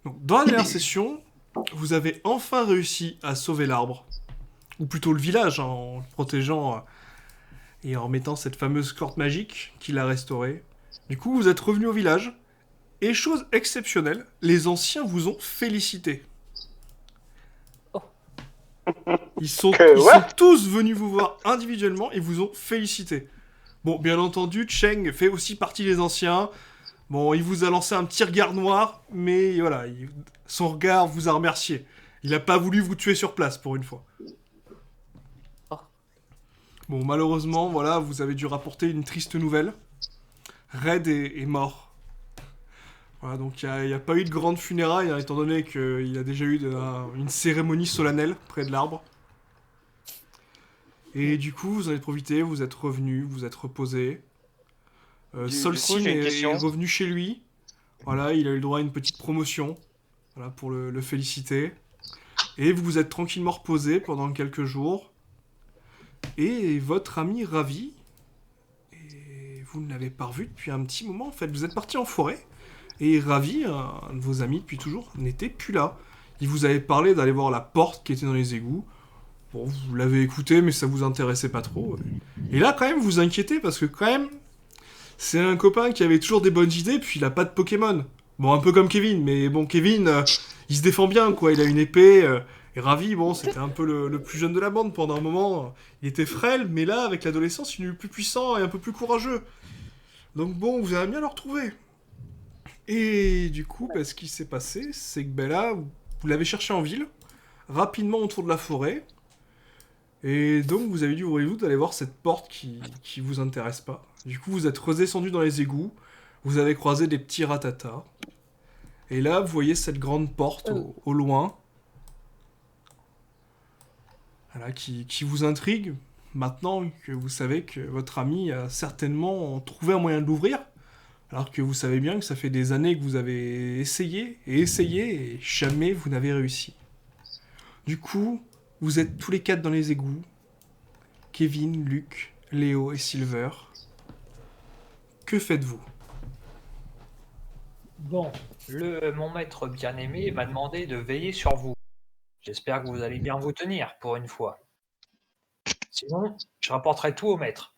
Donc, dans la dernière session, vous avez enfin réussi à sauver l'arbre. Ou plutôt le village, hein, en le protégeant et en mettant cette fameuse corde magique qui l'a restaurée. Du coup, vous êtes revenu au village. Et chose exceptionnelle, les anciens vous ont félicité. Oh, Que Ils sont what? tous venus vous voir individuellement et vous ont félicité. Bon, bien entendu, Cheng fait aussi partie des anciens. Bon, il vous a lancé un petit regard noir, mais voilà, son regard vous a remercié. Il n'a pas voulu vous tuer sur place pour une fois. oh. Bon, malheureusement, voilà, vous avez dû rapporter une triste nouvelle. Red est mort. Voilà, donc il n'y a pas eu de grande funérailles, hein, étant donné qu'il a déjà eu une cérémonie solennelle près de l'arbre. Et du coup, vous en avez profité, vous êtes revenu, vous êtes reposé. Du coup, Solsyn j'ai une est question. revenu chez lui. Voilà, il a eu le droit à une petite promotion. Voilà, pour le féliciter. Et vous vous êtes tranquillement reposé pendant quelques jours. Et votre ami Ravi, et vous ne l'avez pas revu depuis un petit moment en fait. Vous êtes parti en forêt. Et Ravi, un de vos amis depuis toujours, n'était plus là. Il vous avait parlé d'aller voir la porte qui était dans les égouts. Bon, vous l'avez écouté, mais ça vous intéressait pas trop. Et là, quand même, vous inquiétez parce que, quand même, c'est un copain qui avait toujours des bonnes idées, puis il a pas de Pokémon. Bon, un peu comme Kevin, mais bon, Kevin, il se défend bien, quoi. Il a une épée. Et Ravi, bon, c'était un peu le plus jeune de la bande pendant un moment. Il était frêle, mais là, avec l'adolescence, il est plus puissant et un peu plus courageux. Donc bon, vous allez bien le retrouver. Et du coup, bah, ce qui s'est passé, c'est que ben là, vous l'avez cherché en ville, rapidement autour de la forêt, et donc vous avez dû vous résoudre d'aller voir cette porte qui vous intéresse pas. Du coup, vous êtes redescendu dans les égouts, vous avez croisé des petits ratatas, et là, vous voyez cette grande porte Euh, au loin, voilà, qui vous intrigue. Maintenant que vous savez que votre ami a certainement trouvé un moyen de l'ouvrir, alors que vous savez bien que ça fait des années que vous avez essayé, et jamais vous n'avez réussi. Du coup, vous êtes tous les quatre dans les égouts. Kevin, Luc, Léo et Silver. Que faites-vous? Bon, mon maître bien-aimé m'a demandé de veiller sur vous. J'espère que vous allez bien vous tenir pour une fois. Sinon, je rapporterai tout au maître.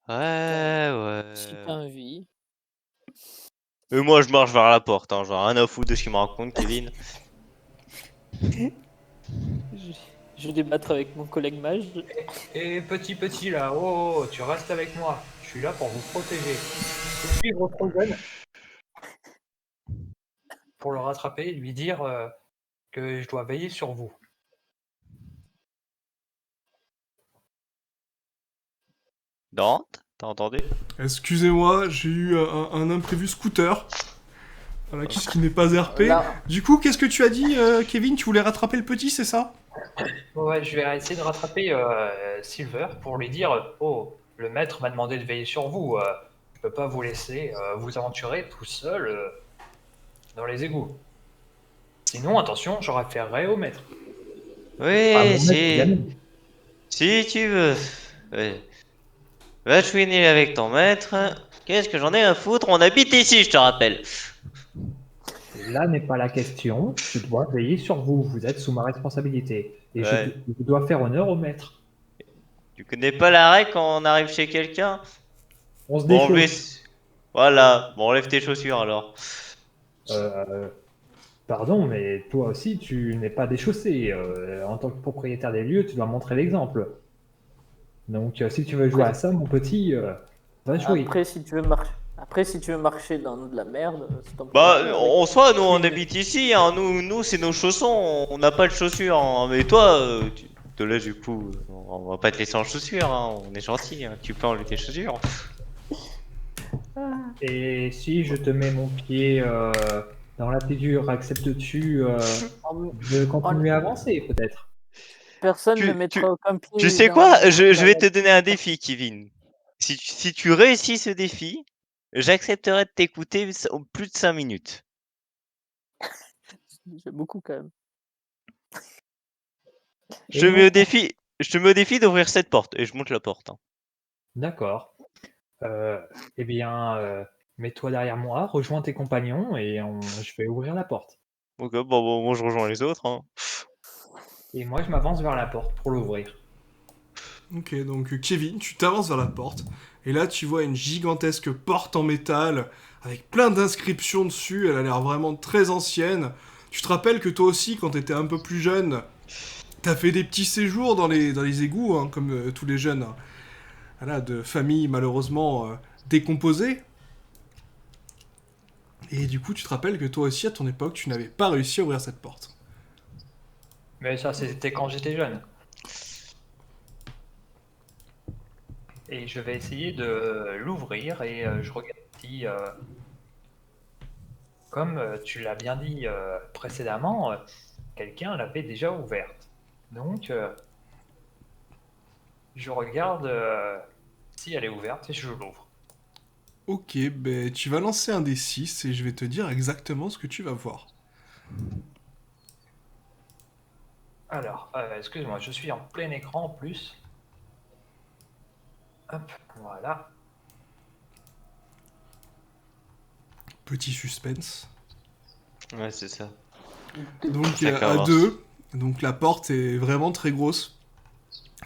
Ouais. Si t'as envie. Et moi, je marche vers la porte, hein. Genre, rien à foutre de ce qu'il me raconte, Kevin. Je, je vais débattre avec mon collègue mage. Et petit là, oh, tu restes avec moi. Je suis là pour vous protéger. Je suis trop jeune pour le rattraper et lui dire que je dois veiller sur vous. Dante, t'as entendu? Excusez-moi, j'ai eu un imprévu scooter. Voilà, ce qui n'est pas RP. Là, Du coup, qu'est-ce que tu as dit, Kevin? Tu voulais rattraper le petit, c'est ça? Ouais, je vais essayer de rattraper Silver pour lui dire oh, le maître m'a demandé de veiller sur vous. Je peux pas vous laisser vous aventurer tout seul dans les égouts. Sinon, attention, je référerai au maître. Ah, Oui, mon maître bien si. aimé. Si tu veux. Ouais. Va chouiner avec ton maître. Qu'est-ce que j'en ai à foutre? On habite ici, je te rappelle. Là n'est pas la question. Je dois veiller sur vous. Vous êtes sous ma responsabilité. Et Ouais. je dois faire honneur au maître. Tu connais pas la règle quand on arrive chez quelqu'un? On se Bon, déchausse. Voilà. Bon, enlève tes chaussures alors. Euh, Pardon, mais toi aussi, tu n'es pas déchaussé. En tant que propriétaire des lieux, tu dois montrer l'exemple. Donc, si tu veux jouer à après, ça, mon petit, va jouer. après, si tu veux marcher dans de la merde, c'est ton Bah, problème avec en soi, nous, on Queen. habite ici, hein. Nous, c'est nos chaussons. On n'a pas de chaussures, hein. Mais toi, tu te laisses du coup. On va pas te laisser en chaussures, hein. On est gentil, hein. Tu peux enlever tes chaussures. Et si je te mets mon pied dans la figure, acceptes-tu En- de en- continuer à avancer, peut-être? Personne ne Tu, tu, mettra aucun tu pied sais quoi? Je dans vais la... te donner un défi, Kevin. Si tu réussis ce défi, j'accepterai de t'écouter plus de 5 minutes. J'aime beaucoup quand même. Je te Et mets non, au défi, je te mets au défi d'ouvrir cette porte et je monte la porte, hein. d'accord. Euh, eh bien, mets-toi derrière moi, rejoins tes compagnons et je vais ouvrir la porte. Ok, bon, moi je rejoins les autres. Hein. Et moi, je m'avance vers la porte pour l'ouvrir. Ok, donc Kevin, tu t'avances vers la porte, et là tu vois une gigantesque porte en métal, avec plein d'inscriptions dessus, elle a l'air vraiment très ancienne. Tu te rappelles que toi aussi, quand t'étais un peu plus jeune, t'as fait des petits séjours dans les égouts, hein, comme tous les jeunes, hein. Voilà, de familles malheureusement décomposées. Et du coup, tu te rappelles que toi aussi, à ton époque, tu n'avais pas réussi à ouvrir cette porte. Mais ça, c'était quand j'étais jeune. Et je vais essayer de l'ouvrir et je regarde si, comme tu l'as bien dit précédemment, quelqu'un l'avait déjà ouverte. Donc, je regarde si elle est ouverte et je l'ouvre. Ok, ben tu vas lancer un des 6 et je vais te dire exactement ce que tu vas voir. Alors, excuse-moi, je suis en plein écran en plus. Hop, voilà. Petit suspense. Ouais, c'est ça. Donc Ça à commence. 2, donc la porte est vraiment très grosse.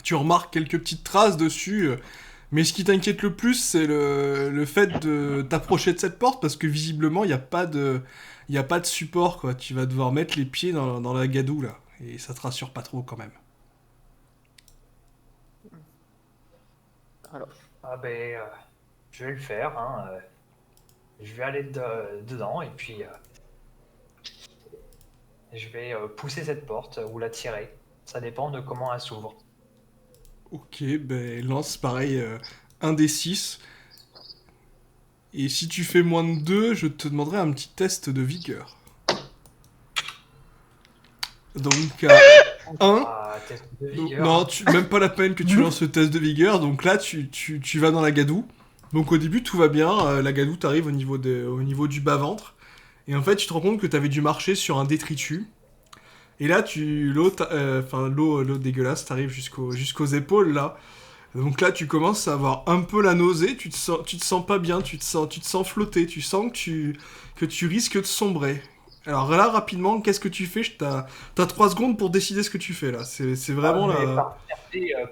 Tu remarques quelques petites traces dessus, mais ce qui t'inquiète le plus, c'est le fait de t'approcher de cette porte, parce que visiblement, il y a pas de support, quoi. Tu vas devoir mettre les pieds dans la gadoue, là. Et ça te rassure pas trop, quand même. Alors, Ah ben, je vais le faire. Hein, je vais aller dedans et puis je vais pousser cette porte ou la tirer. Ça dépend de comment elle s'ouvre. Ok, ben lance pareil un des 6. Et si tu fais moins de 2, je te demanderai un petit test de vigueur. Donc à 1, Ah, test de donc, vigueur. non, même pas la peine que tu lances ce test de vigueur. Donc là, tu vas dans la gadoue. Donc au début, tout va bien. La gadoue t'arrive au niveau du bas-ventre. Et en fait, tu te rends compte que tu avais dû marcher sur un détritus. Et là, l'eau dégueulasse t'arrive jusqu'aux épaules, là. Donc là, tu commences à avoir un peu la nausée. Tu te sens pas bien. Tu te sens flotter. Tu sens que tu risques de sombrer. Alors là, rapidement, qu'est-ce que tu fais? T'as 3 secondes pour décider ce que tu fais, là. C'est Ah, vraiment mais là.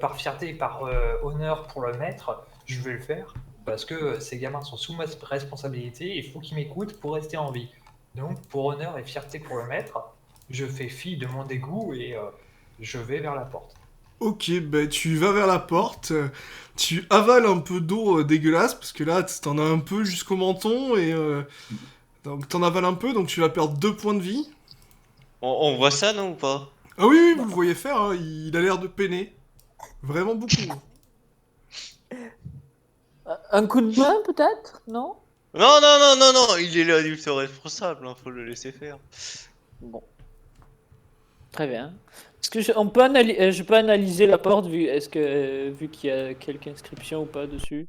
par fierté et par honneur pour le maître, je vais le faire. Parce que ces gamins sont sous ma responsabilité et il faut qu'ils m'écoutent pour rester en vie. Donc, pour honneur et fierté pour le maître, je fais fi de mon dégoût et je vais vers la porte. Ok, ben tu vas vers la porte, tu avales un peu d'eau dégueulasse, parce que là, t'en as un peu jusqu'au menton, et donc t'en avales un peu, donc tu vas perdre 2 points de vie. On voit ça, non, ou pas? Ah oui, oui, vous le voyez faire, hein, il a l'air de peiner. Vraiment beaucoup. un coup de main peut-être? Non? Non, il est l'adulte responsable, hein, faut le laisser faire. Bon, très bien. Est-ce que je peux analyser la porte vu qu'il y a quelques inscriptions ou pas dessus?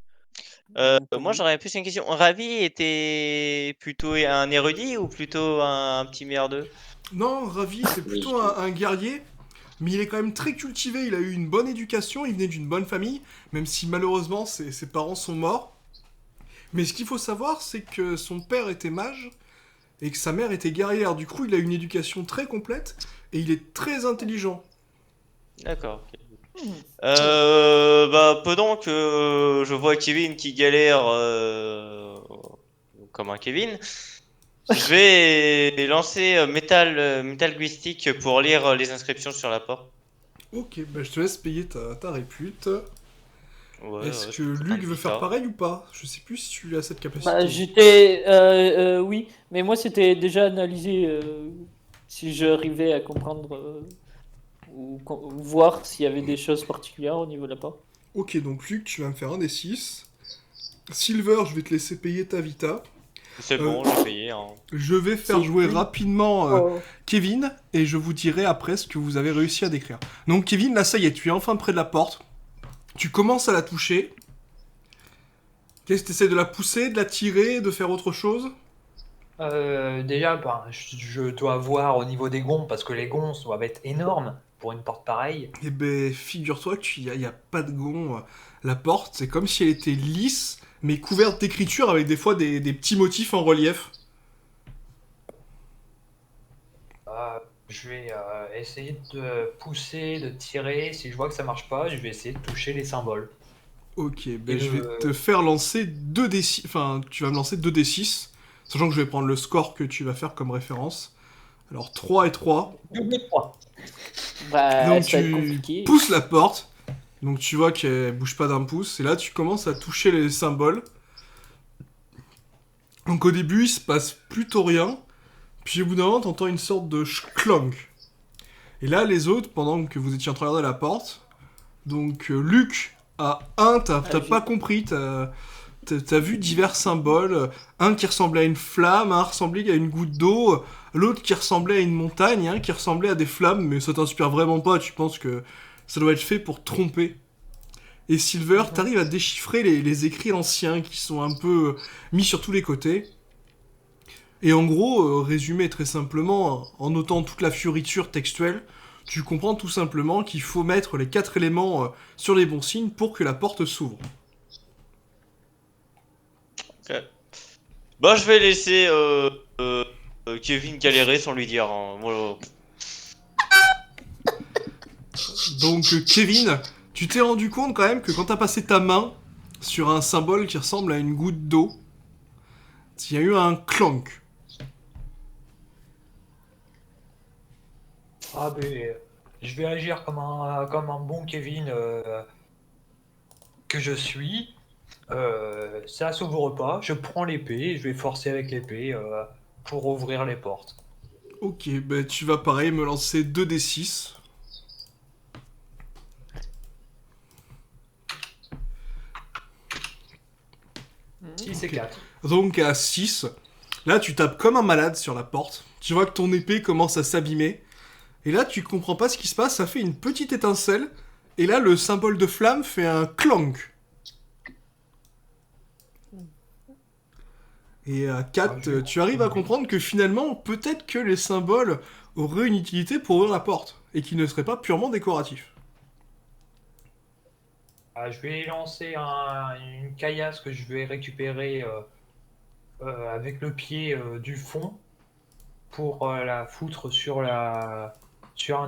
Au cas Moi où. j'aurais plus une question. Ravi était plutôt un érudit ou plutôt un petit merdeux? Non, Ravi, c'est Oui, plutôt un guerrier, mais il est quand même très cultivé, il a eu une bonne éducation, il venait d'une bonne famille, même si malheureusement ses parents sont morts. Mais ce qu'il faut savoir, c'est que son père était mage, et que sa mère était guerrière. Du coup, il a une éducation très complète et il est très intelligent. D'accord. Ok. Hmm. Bah pendant que je vois Kevin qui galère comme un Kevin, je vais lancer Metal Linguistique pour lire les inscriptions sur la porte. Ok, bah je te laisse payer ta répute. Ouais, Est-ce je que peux te prendre Luc une veut faire guitare. pareil ou pas? Je sais plus si tu as cette Bah, capacité. oui, mais moi c'était déjà analysé si j'arrivais à comprendre ou voir s'il y avait des choses particulières au niveau de la porte. Ok, donc Luc, tu vas me faire un des 6. Silver, je vais te laisser payer ta vita. C'est Euh, bon, j'ai payé. Hein. je vais faire C'est jouer une rapidement fois. Kevin et je vous dirai après ce que vous avez réussi à décrire. Donc Kevin, là ça y est, tu es enfin près de la porte. Tu commences à la toucher. Qu'est-ce que tu essaies de la pousser, de la tirer, de faire autre chose? Déjà, ben, je dois voir au niveau des gonds parce que les gonds doivent être énormes pour une porte pareille. Eh ben, figure-toi qu'il y a pas de gond. La porte, c'est comme si elle était lisse, mais couvertes d'écriture avec des fois des petits motifs en relief. Je vais essayer de pousser, de tirer. Si je vois que ça marche pas, je vais essayer de toucher les symboles. Ok, ben Et je vais te faire lancer 2d6, enfin tu vas me lancer 2d6, sachant que je vais prendre le score que tu vas faire comme référence. Alors 3 et 3. Double 3. Bah, Donc ça va être tu compliqué. pousses la porte, donc tu vois qu'elle bouge pas d'un pouce, et là tu commences à toucher les symboles. Donc au début il se passe plutôt rien, puis au bout d'un moment t'entends une sorte de clonk. Et là les autres, pendant que vous étiez en train de regarder la porte, donc Luc à 1, t'as pas compris, t'as vu divers symboles, un qui ressemblait à une flamme, un ressemblait à une goutte d'eau, l'autre qui ressemblait à une montagne, un qui ressemblait à des flammes, mais ça t'inspire vraiment pas, tu penses que ça doit être fait pour tromper. Et Silver, t'arrives à déchiffrer les écrits anciens qui sont un peu mis sur tous les côtés. Et en gros, résumé très simplement, en notant toute la fioriture textuelle, tu comprends tout simplement qu'il faut mettre les 4 éléments sur les bons signes pour que la porte s'ouvre. Ok. Bah, je vais laisser Kevin galérer sans lui dire. Hein. Voilà. Donc Kevin, tu t'es rendu compte quand même que quand t'as passé ta main sur un symbole qui ressemble à une goutte d'eau, il y a eu un clank. Ah ben, je vais agir comme un bon Kevin que je suis. Ça s'ouvre pas. Je prends l'épée et je vais forcer avec l'épée pour ouvrir les portes. Ok, bah tu vas pareil me lancer 2d6. Si c'est 4. Donc à 6, là tu tapes comme un malade sur la porte. Tu vois que ton épée commence à s'abîmer. Et là tu comprends pas ce qui se passe, ça fait une petite étincelle. Et là le symbole de flamme fait un clank. Et à 4, tu arrives à comprendre que finalement, peut-être que les symboles auraient une utilité pour ouvrir la porte. Et qu'ils ne seraient pas purement décoratifs. Je vais lancer une caillasse que je vais récupérer avec le pied du fond pour la foutre sur un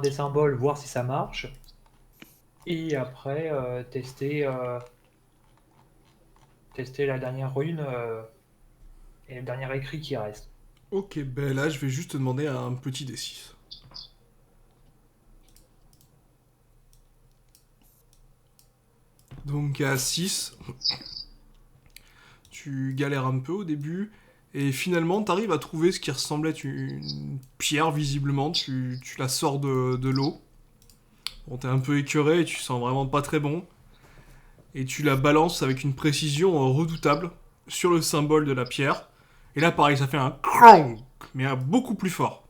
des symboles, voir si ça marche. Et après, tester la dernière rune et le dernier écrit qui reste. Ok, ben là je vais juste te demander un petit D6. Donc à 6, tu galères un peu au début, et finalement t'arrives à trouver ce qui ressemblait à une pierre visiblement, tu la sors de l'eau. Bon, t'es un peu écœuré, tu sens vraiment pas très bon, et tu la balances avec une précision redoutable sur le symbole de la pierre. Et là pareil, ça fait un cronk, mais un beaucoup plus fort.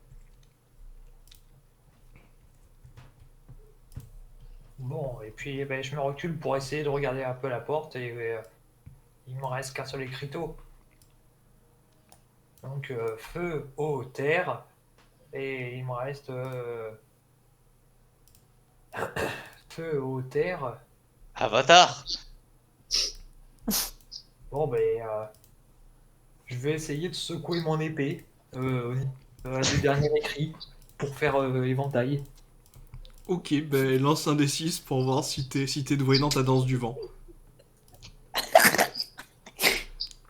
Bon, et puis ben, je me recule pour essayer de regarder un peu la porte et il me reste qu'un seul écriteau. Donc feu, eau, terre, et il me reste feu, eau, terre. Avatar. Bon ben, je vais essayer de secouer mon épée du dernier écrit pour faire éventail. Ok, ben lance un D6 pour voir si t'es doué dans ta danse du vent.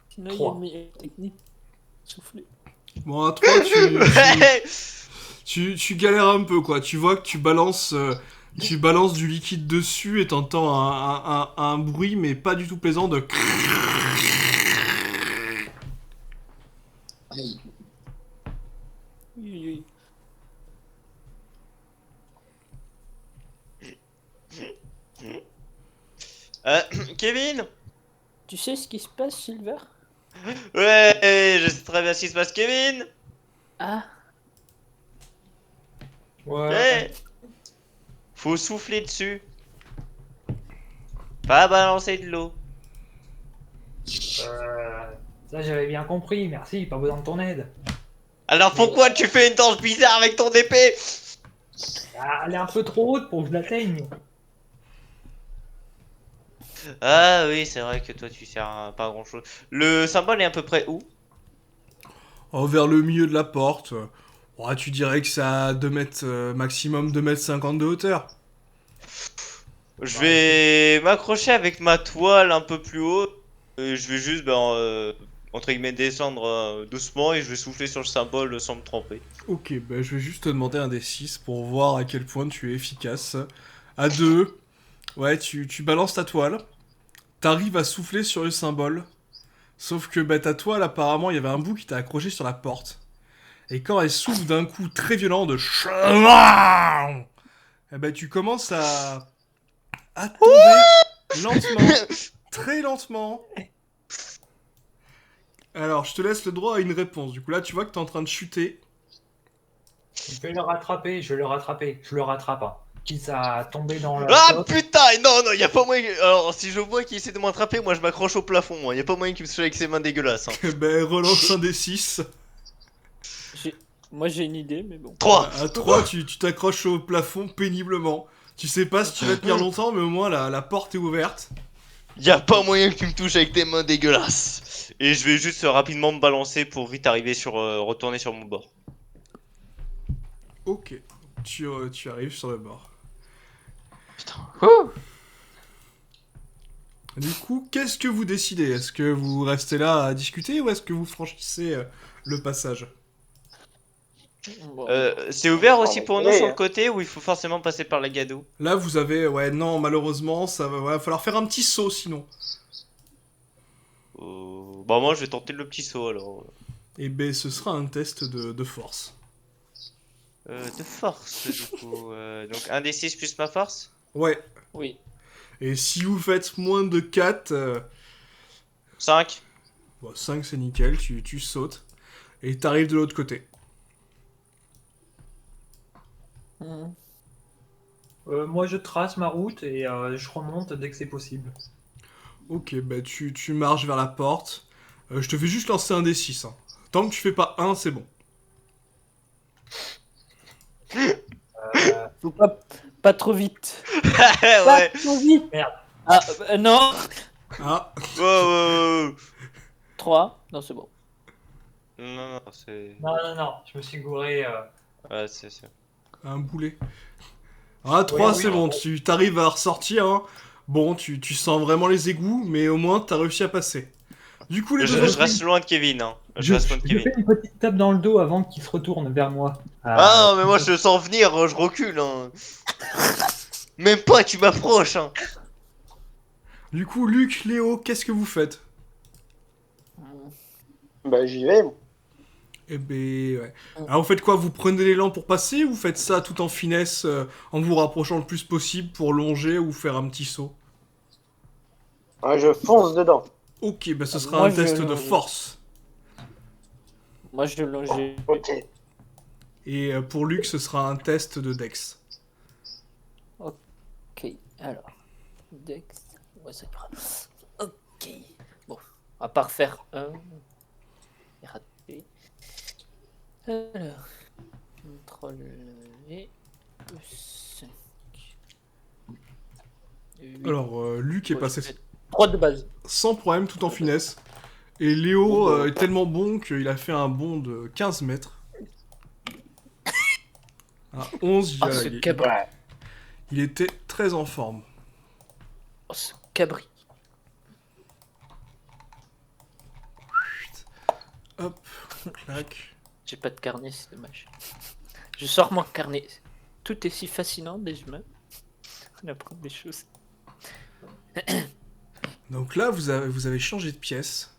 Sinon, il y a Trois. une meilleure technique. Souffler. Bon, à 3, Ouais. tu galères un peu, quoi. Tu vois que tu balances du liquide dessus et t'entends un bruit, mais pas du tout plaisant de... Oui, oui, Kevin. Tu sais ce qui se passe, Silver? Ouais, je sais très bien ce qui se passe, Kevin. Ah, Ouais. Faut souffler dessus. Pas balancer de l'eau. Ça j'avais bien compris, merci, pas besoin de ton aide. Alors pourquoi tu fais une danse bizarre avec ton épée? Ah, elle est un peu trop haute pour que je l'atteigne. Ah oui, c'est vrai que toi tu sers à pas grand chose. Le symbole est à peu près où? Oh, vers le milieu de la porte. Ouais, tu dirais que ça a 2 mètres, maximum 2,50 m de hauteur. Je vais m'accrocher avec ma toile un peu plus haut. Et je vais juste, entre guillemets, descendre doucement et je vais souffler sur le symbole sans me tremper. Ok, bah je vais juste te demander un des 6 pour voir à quel point tu es efficace. À 2, ouais, tu balances ta toile. T'arrives à souffler sur le symbole. Sauf que bah, ta toile, apparemment, il y avait un bout qui t'a accroché sur la porte. Et quand elle souffle d'un coup très violent de chlam, eh ben, tu commences à tomber lentement, très lentement. Alors, je te laisse le droit à une réponse. Du coup, là, tu vois que t'es en train de chuter. Je vais le rattraper, je vais le rattraper, je le rattrape. Hein. Quitte à tomber dans la Ah flotte. putain! Non, non, y a pas moyen. Alors, si je vois qu'il essaie de m'attraper, moi je m'accroche au plafond. Moi. Y a pas moyen qu'il me touche avec ses mains dégueulasses. Hein. Ben, relance un des 6. Moi j'ai une idée, mais bon. 3! À 3, tu t'accroches au plafond péniblement. Tu sais pas si tu vas tenir longtemps, mais au moins la porte est ouverte. Y a pas moyen que tu me touches avec tes mains dégueulasses. Et je vais juste rapidement me balancer pour vite arriver sur. Retourner sur mon bord. Ok, tu arrives sur le bord. Ouh. Du coup, qu'est-ce que vous décidez? Est-ce que vous restez là à discuter ou est-ce que vous franchissez le passage? Bon. C'est ouvert aussi on pour va nous y sur aller, le côté ou il faut forcément passer par la gadoue? Là, vous avez... Ouais, non, malheureusement, ça va falloir faire un petit saut sinon. Bah, moi je vais tenter le petit saut alors. Et ben, ce sera un test de force. De force du coup. Donc un des 6 plus ma force? Ouais, Oui. et si vous faites moins de 4, 5. bon, 5 c'est nickel, tu sautes. Et t'arrives de l'autre côté. Mhm. Moi, je trace ma route et je remonte dès que c'est possible. Ok, bah tu marches vers la porte. Je te fais juste lancer un des 6. Hein. Tant que tu fais pas un, c'est bon. Faut pas trop vite. Pas Ouais. trop vite. Merde. Ah, non. Ah, Wow, wow, wow. 3. Non, c'est bon. Non, non, c'est. Non, non, non, je me suis gouré. Ouais, c'est. un boulet. Ah, 3, Ouais, c'est oui, bon, en tu t'arrives à ressortir. Hein. Bon, tu sens vraiment les égouts, mais au moins t'as réussi à passer. Du coup, les deux Je autres... reste loin de Kevin, hein. Je Je, reste loin de je Kevin. fais une petite tape dans le dos avant qu'il se retourne vers moi. Ah non, mais moi je le sens venir, je recule, hein. Même pas, tu m'approches, hein. Du coup, Luc, Léo, qu'est-ce que vous faites? Bah, j'y vais. Eh ben, ouais. Alors, vous faites quoi? Vous prenez l'élan pour passer ou vous faites ça tout en finesse, en vous rapprochant le plus possible pour longer ou faire un petit saut? Ah, je fonce dedans. Ok, bah ce sera Moi, un je test de longe. force. Moi je longeais. Ok. Et pour Luc, ce sera un test de dex. Ok, alors. Dex. Ouais, ça ira. Ok. Bon, à part faire un. Et raté. Alors. Contrôle V. 5. Alors, Luc est passé 3 de base. sans problème, tout en finesse. Et Léo est tellement bon qu'il a fait un bond de 15 mètres. À 11, Ah, ce cabri. Ouais. il était très en forme. Oh, ce cabri. Hop, clac. J'ai pas de carnet, c'est dommage. Je sors mon carnet. Tout est si fascinant des humains. On apprend des choses. Donc là, vous avez changé de pièce.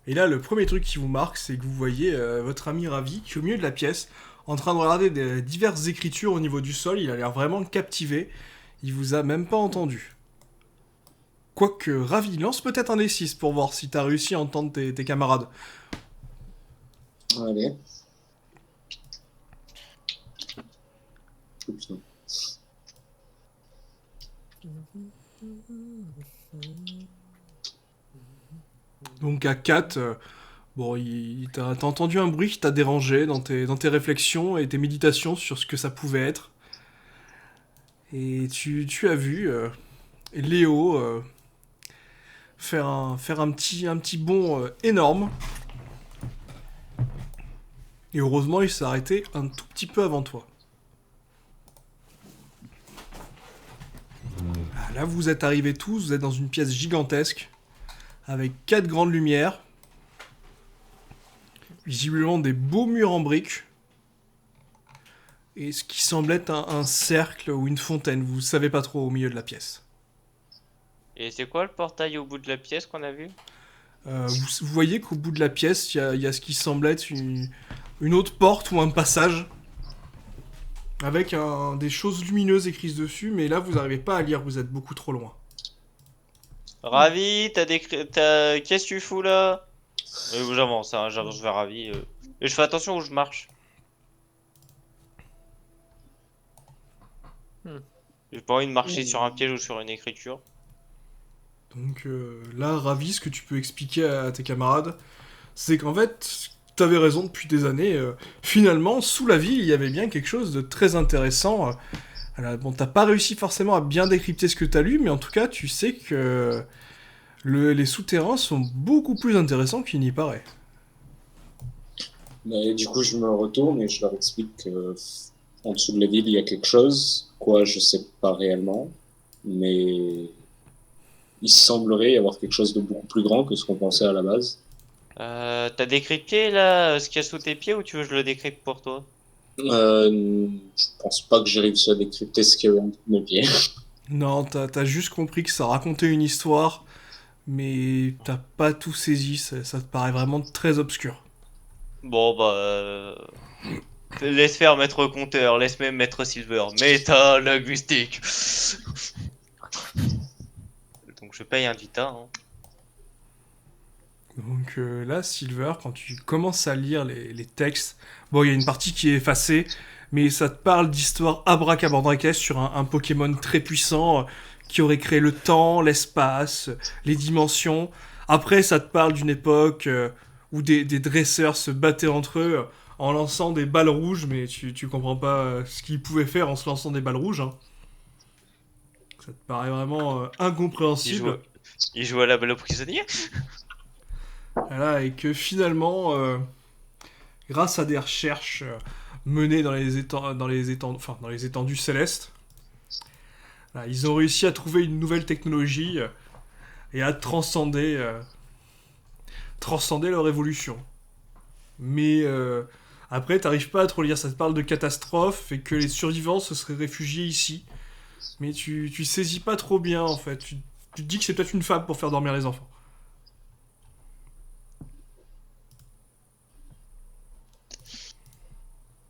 Et là, le premier truc qui vous marque, c'est que vous voyez votre ami Ravi qui est au milieu de la pièce, en train de regarder des diverses écritures au niveau du sol. Il a l'air vraiment captivé. Il vous a même pas entendu. Quoique, Ravi, lance peut-être un D6 pour voir si t'as réussi à entendre tes camarades. Allez. Oups, non. Donc à 4, bon, t'as entendu un bruit qui t'a dérangé dans tes réflexions et tes méditations sur ce que ça pouvait être. Et tu as vu Et Léo faire un petit bond énorme. Et heureusement, il s'est arrêté un tout petit peu avant toi. Ah, là, vous êtes arrivés tous, vous êtes dans une pièce gigantesque, avec 4 grandes lumières, visiblement des beaux murs en briques, et ce qui semble être un cercle ou une fontaine, vous savez pas trop au milieu de la pièce. Et c'est quoi le portail au bout de la pièce qu'on a vu? Vous voyez qu'au bout de la pièce, il y a ce qui semble être une autre porte ou un passage, avec des choses lumineuses écrites dessus, mais là, vous n'arrivez pas à lire, vous êtes beaucoup trop loin. Ravi, qu'est-ce que tu fous là? J'avance, hein, j'avance vers Ravi. Et je fais attention où je marche. Hmm. J'ai pas envie de marcher sur un piège ou sur une écriture. Donc là, Ravi, ce que tu peux expliquer à tes camarades, c'est qu'en fait, t'avais raison depuis des années. Finalement, sous la ville, il y avait bien quelque chose de très intéressant. Alors, bon, t'as pas réussi forcément à bien décrypter ce que t'as lu, mais en tout cas, tu sais que les souterrains sont beaucoup plus intéressants qu'il n'y paraît. Mais du coup, je me retourne et je leur explique que en dessous de la ville, il y a quelque chose. Quoi, je sais pas réellement. Mais il semblerait y avoir quelque chose de beaucoup plus grand que ce qu'on pensait à la base. T'as décrypté là ce qu'il y a sous tes pieds ou tu veux que je le décrypte pour toi? Je pense pas que j'ai réussi à décrypter ce qu'il y avait entre mes pieds. Non, t'as juste compris que ça racontait une histoire, mais t'as pas tout saisi, ça te paraît vraiment très obscur. Bon bah laisse faire maître compteur, laisse même maître Silver. Méta linguistique. Donc je paye un vita. Hein. Donc là, Silver, quand tu commences à lire les textes, bon, il y a une partie qui est effacée, mais ça te parle d'histoire abracadabrantesque sur un Pokémon très puissant qui aurait créé le temps, l'espace, les dimensions. Après, ça te parle d'une époque où des dresseurs se battaient entre eux en lançant des balles rouges, mais tu comprends pas ce qu'ils pouvaient faire en se lançant des balles rouges. Hein. Ça te paraît vraiment Il incompréhensible. joue, il joue à la balle au prisonnier. Voilà, et que finalement, grâce à des recherches menées dans les étendues célestes, là, ils ont réussi à trouver une nouvelle technologie et à transcender leur évolution. Mais après, t'arrives pas à trop lire, ça te parle de catastrophe et que les survivants se seraient réfugiés ici. Mais tu saisis pas trop bien en fait. Tu te dis que c'est peut-être une fable pour faire dormir les enfants.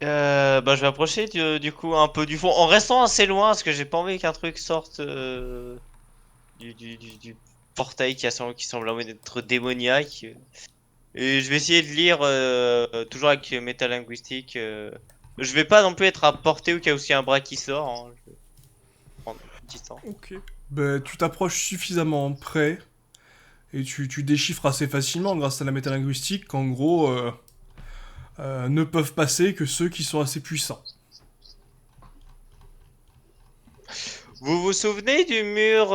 Bah je vais approcher du coup un peu du fond en restant assez loin parce que j'ai pas envie qu'un truc sorte du portail qui semble être démoniaque. Et je vais essayer de lire toujours avec métalinguistique. Je vais pas non plus être à portée ou qu'il y a aussi un bras qui sort. Hein. Je vais prendre une distance. Ok. Ben, tu t'approches suffisamment près et tu déchiffres assez facilement grâce à la métalinguistique qu'en gros ne peuvent passer que ceux qui sont assez puissants. Vous vous souvenez du mur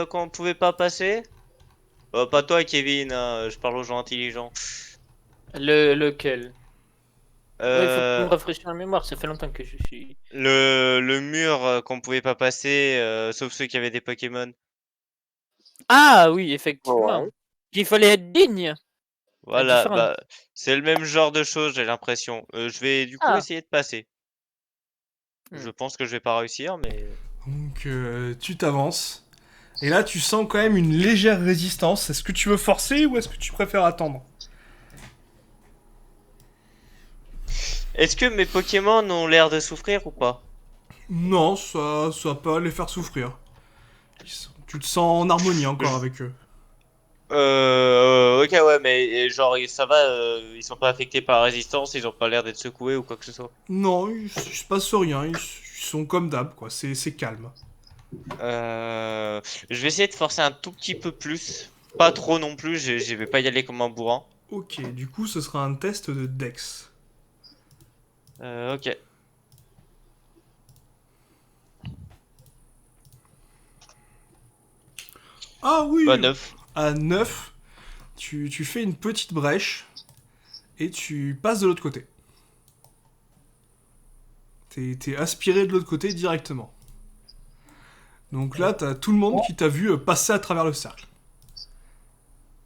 qu'on pouvait pas passer? Pas toi Kevin, hein, je parle aux gens intelligents. Lequel? Ouais, il faut que tu me Euh, rafraîchisses la mémoire, ça fait longtemps que je suis. le mur qu'on pouvait pas passer, sauf ceux qui avaient des Pokémon. Ah oui, effectivement. Ouais. Il fallait être digne. Voilà, Indifférent. bah c'est le même genre de choses, j'ai l'impression. Je vais du coup Ah. essayer de passer. Je Hmm. pense que je vais pas réussir, mais Donc tu t'avances. Et là tu sens quand même une légère résistance. Est-ce que tu veux forcer ou est-ce que tu préfères attendre? est-ce que mes Pokémon ont l'air de souffrir ou pas? Non, ça va pas les faire souffrir. Tu te sens en harmonie encore Je- avec eux. Ok, ouais, mais genre ça va, ils sont pas affectés par la résistance, ils ont pas l'air d'être secoués ou quoi que ce soit. Non, il se passe rien. Ils sont comme d'hab, quoi. C'est calme. Euh, je vais essayer de forcer un tout petit peu plus, pas trop non plus, je vais pas y aller comme un bourrin. Ok, du coup ce sera un test de Dex. Ok. Ah oui. Bah 9. À 9, tu fais une petite brèche et tu passes de l'autre côté. T'es aspiré de l'autre côté directement. Donc là, t'as tout le monde qui t'a vu passer à travers le cercle.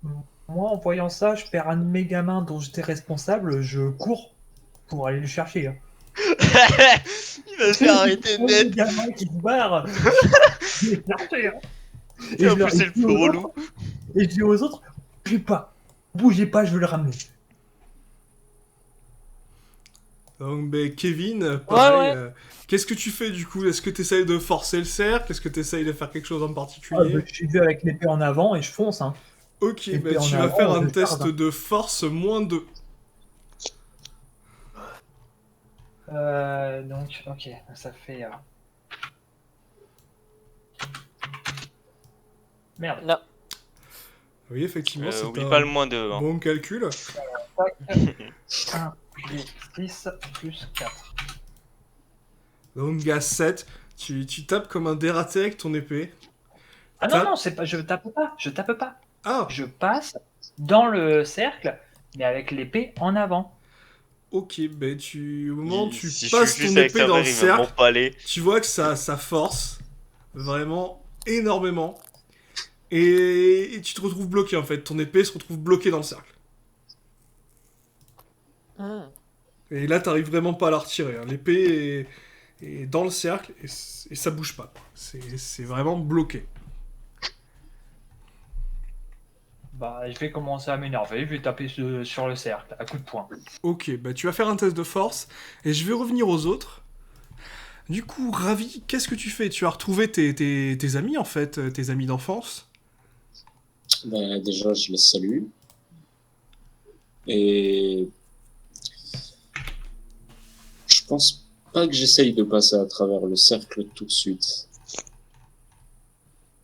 Moi, en voyant ça, je perds un de mes gamins dont j'étais responsable, je cours pour aller le chercher. Hein. Il va se faire arrêter Le net. gamin qui se barre, je vais le chercher. Hein. Et en je leur- plus, c'est le plus relou. Et je dis aux autres, bougez pas, je veux le ramener. Donc, ben, Kevin, pareil. Ouais. Qu'est-ce que tu fais du coup? Est-ce que tu essayes de forcer le cercle? Est-ce que tu essayes de faire quelque chose en Ah, particulier? bah, je suis vu avec l'épée en avant et je fonce. Hein. Ok, épée ben, en tu vas avant, faire je un le test garde, hein. de force -2. Donc, ok, ça fait. Merde. Non. Oui, effectivement, c'est Oublie un pas le -2. Hein. bon calcul. 1 plus 6 plus 4. Donc, à 7, tu tapes comme un dératé avec ton épée. Ah Ça- non, non, c'est pas, je tape pas. Ah, Je passe dans le cercle, mais avec l'épée en avant. ok, ben au moment où tu Si je passes suis ton juste avec épée sa dans mère, le il va cercle, m'empaler. tu vois que ça force vraiment énormément. Et tu te retrouves bloqué en fait. Ton épée se retrouve bloquée dans le cercle. Hmm. Et là, t'arrives vraiment pas à la retirer. Hein. L'épée est dans le cercle et ça bouge pas. C'est vraiment bloqué. Bah, je vais commencer à m'énerver, je vais taper sur le cercle, à coups de poing. Ok, bah tu vas faire un test de force et je vais revenir aux autres. Du coup, Ravi, qu'est-ce que tu fais? Tu as retrouvé tes amis en fait, tes amis d'enfance? Ben, déjà, je les salue. Et je pense pas que j'essaye de passer à travers le cercle tout de suite.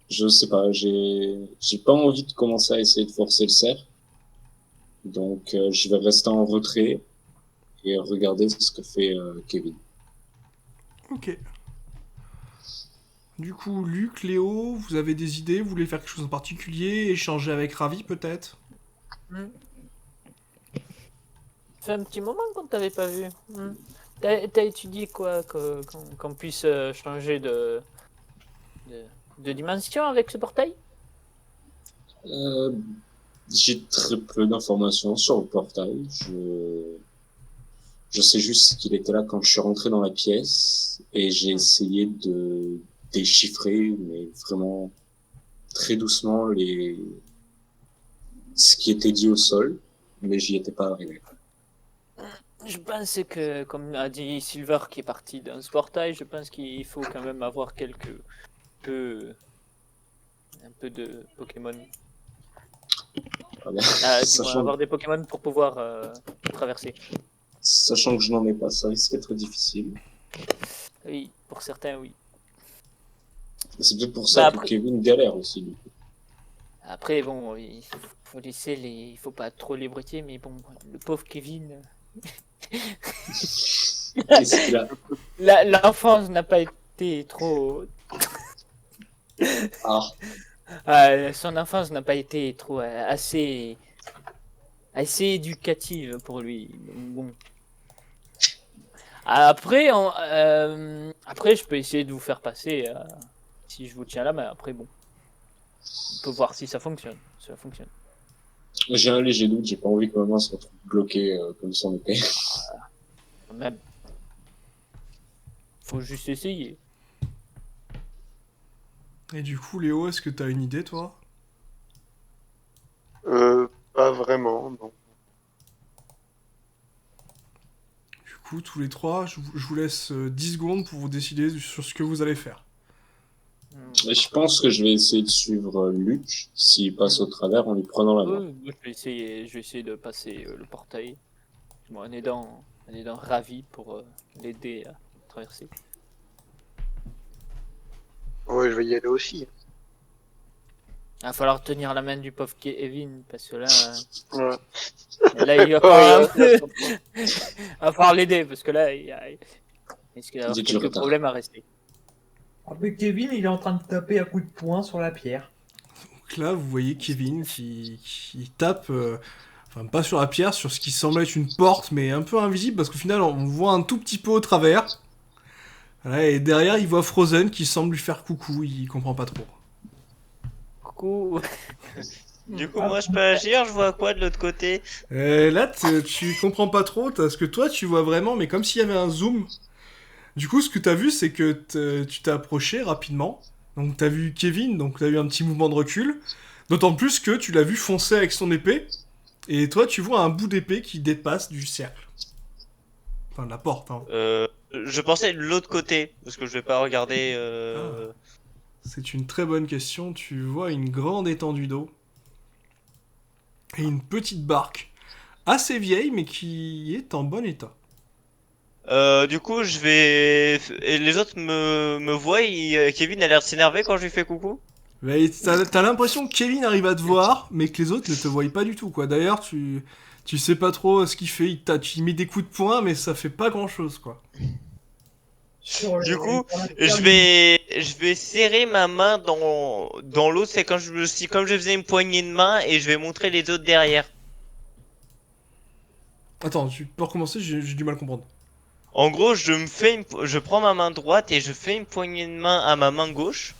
Je sais pas, j'ai pas envie de commencer à essayer de forcer le cercle. Donc, je vais rester en retrait et regarder ce que fait Kevin. Ok. Du coup, Luc, Léo, vous avez des idées? Vous voulez faire quelque chose en particulier? Échanger avec Ravi peut-être? Ça fait un petit moment qu'on t'avait pas vu. T'as étudié quoi qu'on puisse changer de dimension avec ce portail? Euh, j'ai très peu d'informations sur le portail. Je sais juste qu'il était là quand je suis rentré dans la pièce et j'ai essayé de déchiffrer, mais vraiment très doucement, ce qui était dit au sol, mais j'y étais pas arrivé. Je pense que, comme a dit Silver qui est parti dans ce portail, je pense qu'il faut quand même avoir un peu de Pokémon. Ah ben, Du moins, avoir des Pokémon pour pouvoir traverser. sachant que je n'en ai pas, ça risque d'être difficile. Oui, pour certains, oui. C'est peut-être pour ça que après- Kevin galère aussi. Du coup. Après, bon, il faut laisser il faut pas trop les brutier, mais bon, le pauvre Kevin. Qu'est-ce qu'il a L'enfance n'a pas été trop. Son enfance n'a pas été trop assez éducative pour lui. Bon. Après, après, je peux essayer de vous faire passer si je vous tiens la main. Après, bon, on peut voir si ça fonctionne. Si ça fonctionne. J'ai un léger doute, j'ai pas envie que maman se retrouve bloquée comme son épée. Quand même. Faut juste essayer. Et du coup, Léo, est-ce que t'as une idée toi? Pas vraiment, non. Du coup, tous les trois, je vous laisse 10 secondes pour vous décider sur ce que vous allez faire. Et je pense que je vais essayer de suivre Luc s'il passe au travers en lui prenant la main. Moi, je vais essayer de passer le portail. Bon, en aidant Ravi pour l'aider à traverser. Ouais, je vais y aller aussi. Il va falloir tenir la main du pauvre Kevin parce que là, Ouais. là il va falloir l'aider parce que là il risque d'avoir Il est du quelques retard. problèmes à rester. Ah, mais Kevin, il est en train de taper à coups de poing sur la pierre. Donc là, vous voyez Kevin qui tape, enfin pas sur la pierre, sur ce qui semble être une porte, mais un peu invisible, parce qu'au final, on voit un tout petit peu au travers. Voilà, et derrière, il voit Frozen qui semble lui faire coucou, il comprend pas trop. Coucou. Du coup, moi, je peux agir, je vois quoi de l'autre côté? Là, tu comprends pas trop, parce que toi, tu vois vraiment, mais comme s'il y avait un zoom. Du coup, ce que t'as vu, c'est que tu t'es approché rapidement. Donc, t'as vu Kevin, donc t'as eu un petit mouvement de recul. D'autant plus que tu l'as vu foncer avec son épée. Et toi, tu vois un bout d'épée qui dépasse du cercle. Enfin, de la porte, hein. Je pensais de l'autre côté, parce que je vais pas regarder. C'est une très bonne question. Tu vois une grande étendue d'eau. Et une petite barque. Assez vieille, mais qui est en bon état. Du coup, je vais. Et les autres me voient, Kevin a l'air de s'énerver quand je lui fais coucou. Mais t'as l'impression que Kevin arrive à te voir, mais que les autres ne te voient pas du tout, quoi. D'ailleurs, tu sais pas trop ce qu'il fait. Il met des coups de poing, mais ça fait pas grand chose, quoi. Du coup, je vais serrer ma main dans l'eau. C'est comme je faisais une poignée de main et je vais montrer les autres derrière. Attends, tu peux recommencer, j'ai du mal à comprendre. En gros, je prends ma main droite et je fais une poignée de main à ma main gauche.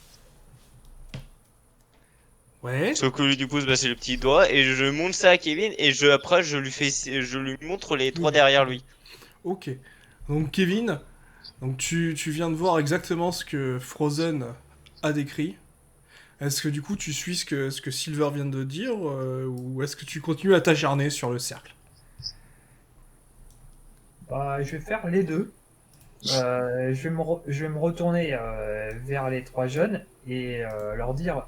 Ouais. Sauf que lui du pouce, bah, c'est le petit doigt et je montre ça à Kevin et après je lui montre les trois derrière lui. Ok. Donc, Kevin, donc tu viens de voir exactement ce que Frozen a décrit. Est-ce que du coup tu suis ce que Silver vient de dire, ou est-ce que tu continues à t'acharner sur le cercle? Bah, je vais faire les deux. Je vais me retourner vers les trois jeunes et leur dire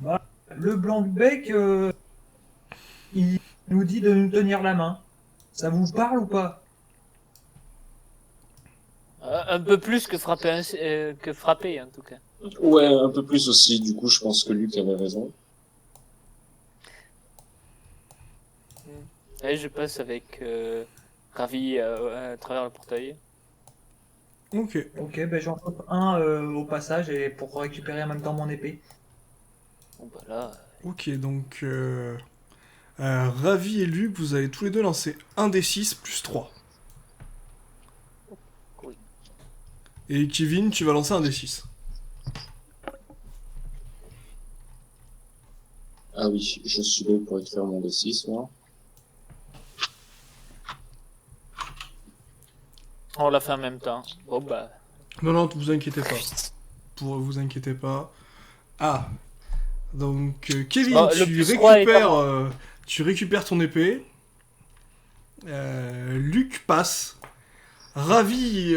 bah, le Blanc-Bec, il nous dit de nous tenir la main. Ça vous parle ou pas? Un peu plus que frapper, en tout cas. Ouais, un peu plus aussi. Du coup, je pense que Luc avait raison. Et je passe avec Ravi à travers le portail. Ok. Ok, ben j'en chope un au passage et pour récupérer en même temps mon épée. Bon bah là, Ok, donc Ravi et Luc, vous avez tous les deux lancé un des 6 plus 3. cool. Et Kevin, tu vas lancer un des 6. Ah oui, je suis là pour faire mon D6, moi. On l'a fait en même temps. Bon bah. Non, vous inquiétez pas. Vous inquiétez pas. Ah. Donc, Kevin, Oh, le plus 3 est pas mort. tu récupères ton épée. Luc passe. Ravi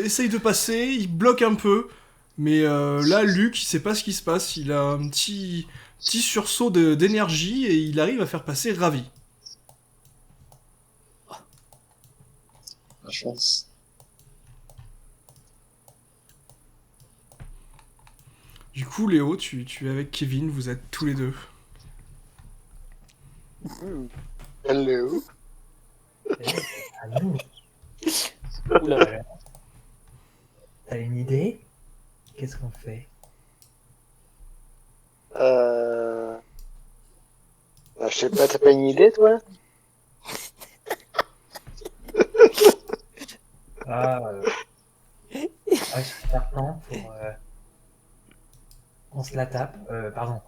essaye de passer, il bloque un peu. Mais là, Luc, il sait pas ce qui se passe. Il a un petit sursaut d'énergie et il arrive à faire passer Ravi. La chance. Du coup, Léo, tu es avec Kevin, vous êtes tous les deux. Hello. À nous. Oula. T'as une idée? Qu'est-ce qu'on fait? Je sais pas, t'as pas une idée, toi? Je suis partant pour on se la tape. Pardon.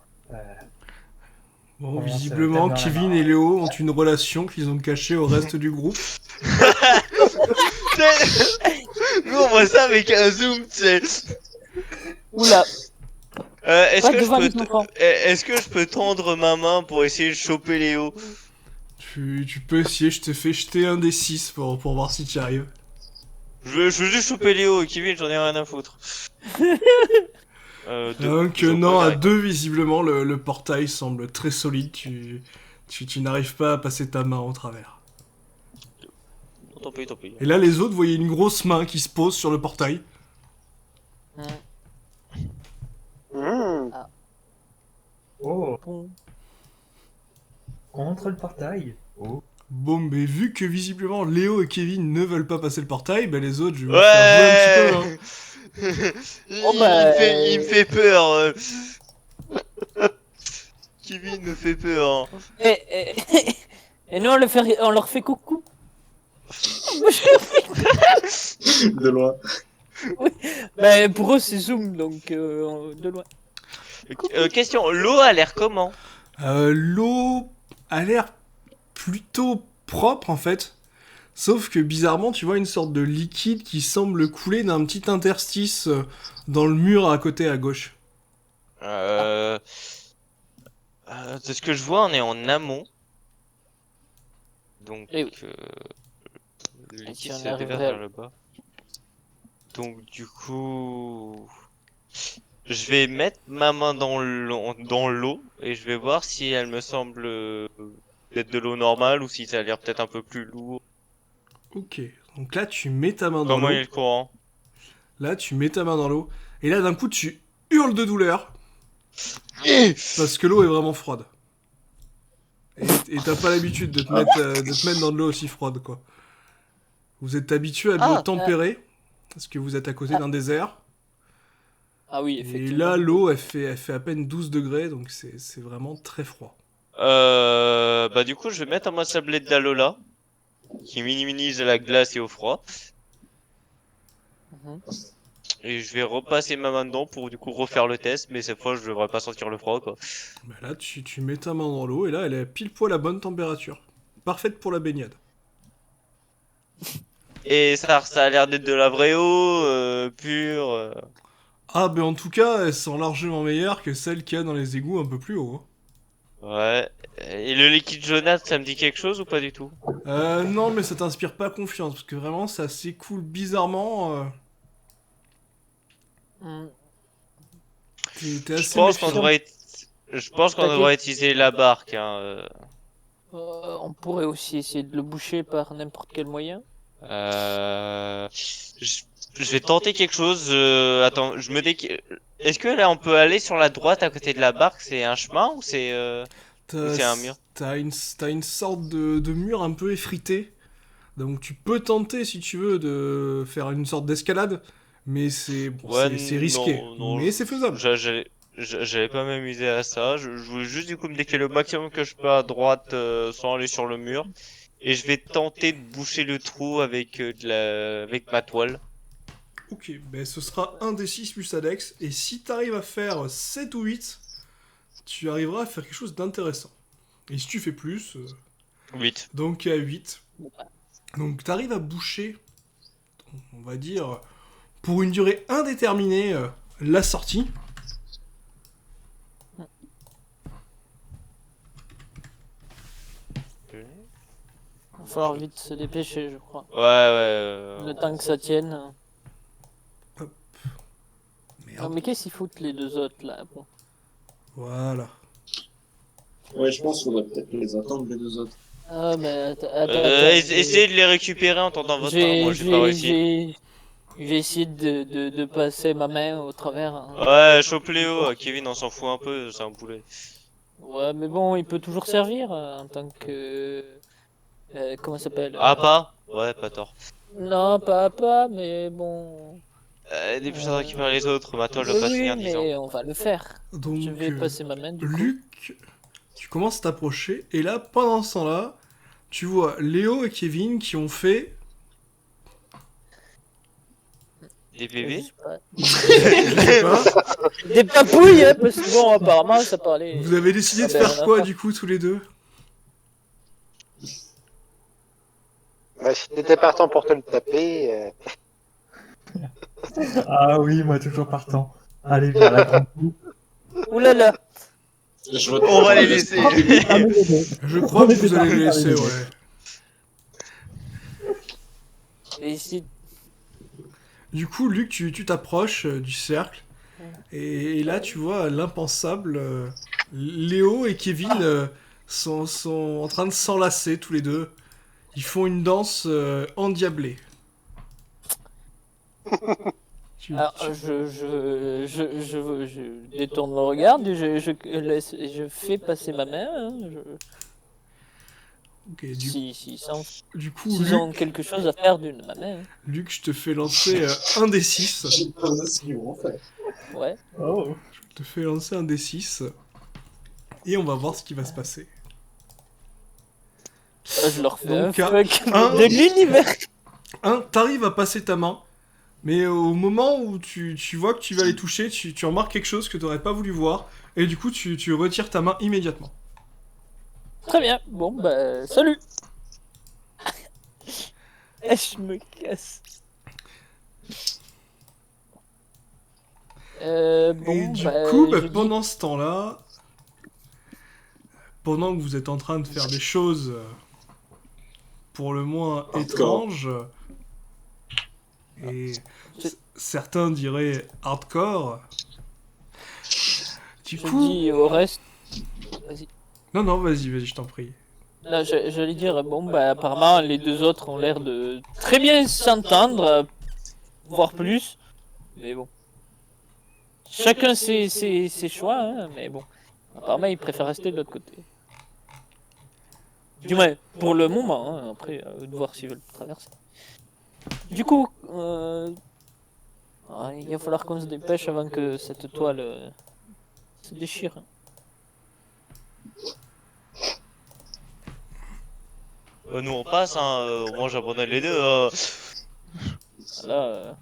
Bon, On visiblement, se tape dans la Kevin main. et Léo ont une relation qu'ils ont cachée au reste du groupe. Nous on voit ça avec un zoom, tu sais. Oula. Est-ce Pas que devant les enfants. est-ce que je peux tendre ma main pour essayer de choper Léo? Tu peux essayer, je te fais jeter un des 6 pour voir si tu y arrives. Je veux juste choper Léo et Kevin, j'en ai rien à foutre. Deux. Donc Je non, crois à que 2, visiblement, le portail semble très solide. Tu n'arrives pas à passer ta main au travers. j'arrive. Tant pis. Et là, les autres, voyaient une grosse main qui se pose sur le portail. Oh, Bon. contre le portail. Oh. Bon, mais vu que visiblement Léo et Kevin ne veulent pas passer le portail, bah les autres, je vais vous faire jouer un petit peu. Hein. Oh, bah, il me fait peur. Kevin me fait peur. Hein. Et nous, on leur fait coucou. De loin. Ben, pour eux, c'est Zoom, donc de loin. Question, l'eau a l'air comment? L'eau a l'air plutôt propre en fait. Sauf que bizarrement, tu vois une sorte de liquide qui semble couler d'un petit interstice dans le mur à côté à gauche. De ce que je vois, on est en amont. Donc, Eh oui. le Si liquide on se déverse arriverait vers le bas. Donc, du coup, je vais mettre ma main dans l'eau et je vais voir si elle me semble être de l'eau normale ou si ça a l'air peut-être un peu plus lourd. Ok, donc là tu mets ta main dans Comment l'eau. il est le courant? Là tu mets ta main dans l'eau. Et là d'un coup tu hurles de douleur. Parce que l'eau est vraiment froide. Et t'as pas l'habitude de te mettre dans de l'eau aussi froide quoi. Vous êtes habitué à de l'eau Ah. tempérée. Parce que vous êtes à côté d'un désert. Ah oui, Et effectivement. là l'eau elle fait à peine 12 degrés. Donc c'est vraiment très froid. Bah du coup, je vais mettre un sablé de Dalola qui minimise la glace et au froid. Mhm. Et je vais repasser ma main dedans pour du coup refaire le test, mais cette fois je devrais pas sentir le froid quoi. Bah là tu mets ta main dans l'eau et là elle est pile poil à bonne température. Parfaite pour la baignade. Et ça a l'air d'être de la vraie eau, pure. Ah ben en tout cas elles sont largement meilleures que celles qu'il y a dans les égouts un peu plus haut. Ouais. Et le liquide jaunâtre, ça me dit quelque chose ou pas du tout? Non mais ça t'inspire pas confiance parce que vraiment ça s'écoule bizarrement. Mm. T'es Je assez pense qu'on méfiant. devrait T'inquiète. utiliser la barque. Hein. On pourrait aussi essayer de le boucher par n'importe quel moyen. Je vais tenter quelque chose. Attends, je me dis que... Est-ce que là on peut aller sur la droite à côté de la barque? C'est un chemin ou c'est un mur? T'as une sorte de mur un peu effrité. Donc tu peux tenter si tu veux de faire une sorte d'escalade. Mais Ouais, c'est risqué. non, Mais c'est faisable. j'allais pas m'amuser à ça. Je voulais juste du coup me décaler le maximum que je peux à droite sans aller sur le mur. Et je vais tenter de boucher le trou avec avec ma toile. Ok, ben ce sera un des 6 plus Alex. Et si t'arrives à faire 7 ou 8, tu arriveras à faire quelque chose d'intéressant. Et si tu fais plus, 8. donc à 8. Donc t'arrives à boucher, on va dire, pour une durée indéterminée, la sortie. Il va falloir vite se dépêcher, je crois. Ouais. Le temps que ça tienne. Non, Merde. mais qu'est-ce qu'ils foutent les deux autres là? Bon. Voilà. Ouais, je pense qu'il faudrait peut-être les attendre, les deux autres. Ah, mais Essayez de les récupérer en tendant votre main. Moi, j'ai pas réussi. J'ai essayé de passer ma main au travers. Hein. Ouais, chope Léo. Kevin, on s'en fout un peu. C'est un poulet. Ouais, mais bon, il peut toujours servir en tant que. Comment ça s'appelle? Ah, pas? Ouais, pas tort. Non, pas, mais bon. Dépêche-toi de récupérer les autres. Ma toile va Oui, pas oui, tenir 10 ans. mais on va le faire. Donc, Je vais passer ma main du coup. Luc, tu commences à t'approcher. Et là, pendant ce temps-là, tu vois Léo et Kevin qui ont fait... Des bébés? Je sais pas. Des papouilles, hein, parce que bon, apparemment, ça parlait. Vous avez décidé de Ah ben, faire on a quoi pas- du coup tous les deux? Ouais, si t'étais partant pour te le taper, Ah oui, moi toujours partant. Allez, vers la grande boue. Ouh là là. On va les laisser. Je crois que vous allez les laisser, ouais. Et ici, Du coup, Luc, tu t'approches du cercle. Et là, tu vois l'impensable. Léo et Kevin sont en train de s'enlacer tous les deux. Ils font une danse endiablée. alors, je détourne le regard, je fais passer ma main. Hein, Ok, du coup, s'ils ont quelque chose à faire d'une ma main. Hein. Luc, je te fais lancer un des 6. Ouais. Oh. Je te fais lancer un des 6. Et on va voir ce qui va se passer. Je leur fais Donc, un fuck un- de l'univers. T'arrives à passer ta main, mais au moment où tu vois que tu vas les toucher, tu remarques quelque chose que t'aurais pas voulu voir, et du coup tu retires ta main immédiatement. Très bien. Bon, bah, salut. Et je me casse. Bon, Et du bah, coup, je dis- pendant ce temps-là, pendant que vous êtes en train de faire des choses pour le moins Hardcore. étranges, et certains diraient hardcore, du je coup... dis au reste. Vas-y. Non, vas-y, je t'en prie. Là, j'allais dire, bon, bah, apparemment, les deux autres ont l'air de très bien s'entendre, voire plus. Mais bon. Chacun ses choix, hein, mais bon. Apparemment, ils préfèrent rester de l'autre côté. Du moins, pour le moment, hein, après, à eux de voir s'ils veulent traverser. Du coup, il va falloir qu'on se dépêche avant que cette toile se déchire. Nous on passe, hein, moi j'abandonne les deux. Là,